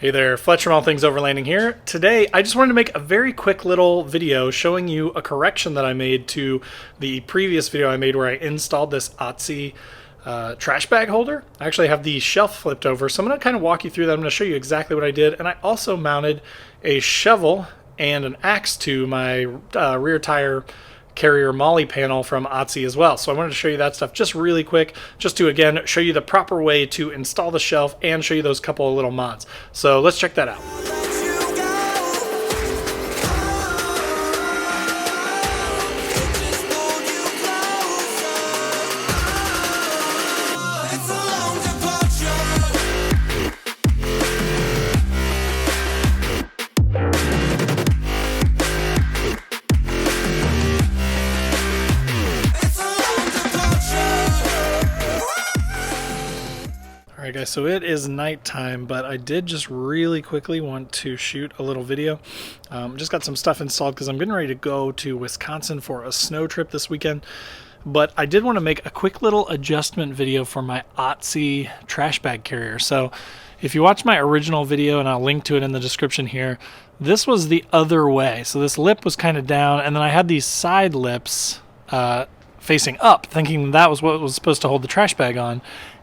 Hey there, Fletcher from All Things Overlanding here. Today, I just wanted to make a very quick little video showing you a correction that I made to the previous video I made where I installed this Otzi trash bag holder. I actually have the shelf flipped over, so I'm going to kind of walk you through that. I'm going to show you exactly what I did, and I also mounted a shovel and an axe to my rear tire carrier molly panel from Otzi as well. So I wanted to show you that stuff just really quick, just to again show you the proper way to install the shelf and show you those couple of little mods. So let's check that out. Alright guys, so it is nighttime, but I did just really quickly want to shoot a little video. Just got some stuff installed because I'm getting ready to go to Wisconsin for a snow trip this weekend. But I did want to make a quick little adjustment video for my Otzi trash bag carrier. So if you watch my original video, and I'll link to it in the description here, this was the other way. So this lip was kind of down, and then I had these side lips facing up, thinking that was what was supposed to hold the trash bag on.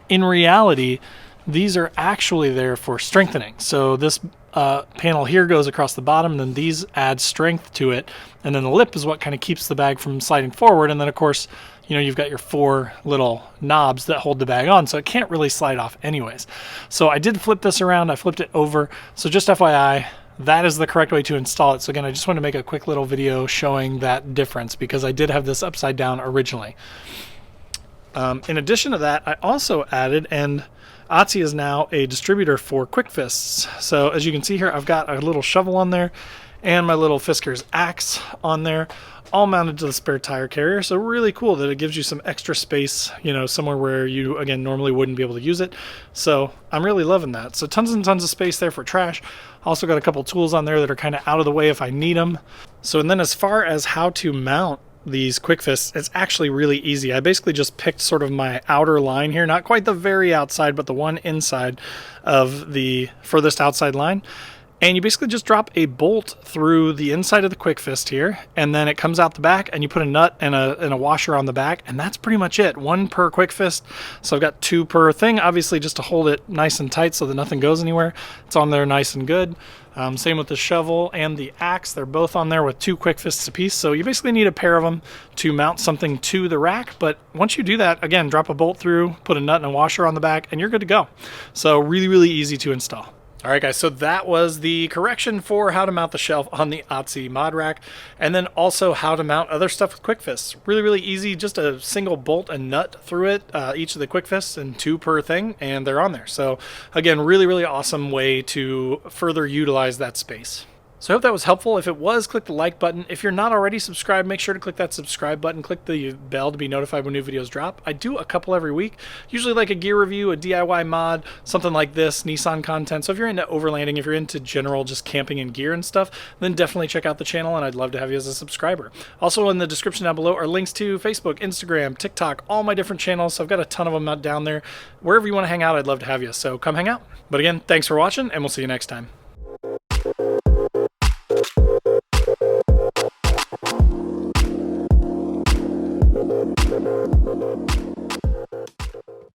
In reality, these are actually there for strengthening. So this panel here goes across the bottom, and then these add strength to it. And then the lip is what kind of keeps the bag from sliding forward. And then, of course, you know, you've got your four little knobs that hold the bag on, so it can't really slide off anyways. So I did flip this around. I flipped it over. So just FYI, that is the correct way to install it. So again, I just want to make a quick little video showing that difference because I did have this upside down originally. In addition to that, I also added, and Otzi is now a distributor for quickfists. So as you can see here, I've got a little shovel on there and my little Fisker's axe on there, all mounted to the spare tire carrier. So really cool that it gives you some extra space, you know, somewhere where you, again, normally wouldn't be able to use it. So I'm really loving that. So tons and tons of space there for trash. Also got a couple tools on there that are kind of out of the way if I need them. So, and then as far as how to mount these quickfists, it's actually really easy. I basically just picked sort of my outer line here, not quite the very outside, but the one inside of the furthest outside line. And you basically just drop a bolt through the inside of the quickfist here, and then it comes out the back, and you put a nut and a washer on the back, and that's pretty much it. One per quickfist. So I've got two per thing, obviously just to hold it nice and tight so that nothing goes anywhere. It's on there nice and good. Same with the shovel and the axe. They're both on there with two quickfists apiece. So you basically need a pair of them to mount something to the rack. But once you do that, again, drop a bolt through, put a nut and a washer on the back, and you're good to go. So really, really easy to install. All right, guys, so that was the correction for how to mount the shelf on the Otzi ModRack, and then also how to mount other stuff with quickfists. Really, really easy, just a single bolt and nut through it, each of the quickfists, and two per thing, and they're on there. So again, really, really awesome way to further utilize that space. So I hope that was helpful. If it was, click the like button. If you're not already subscribed, make sure to click that subscribe button. Click the bell to be notified when new videos drop. I do a couple every week, usually like a gear review, a DIY mod, something like this, Nissan content. So if you're into overlanding, if you're into general just camping and gear and stuff, then definitely check out the channel, and I'd love to have you as a subscriber. Also in the description down below are links to Facebook, Instagram, TikTok, all my different channels. So I've got a ton of them out down there. Wherever you want to hang out, I'd love to have you. So come hang out. But again, thanks for watching, and we'll see you next time.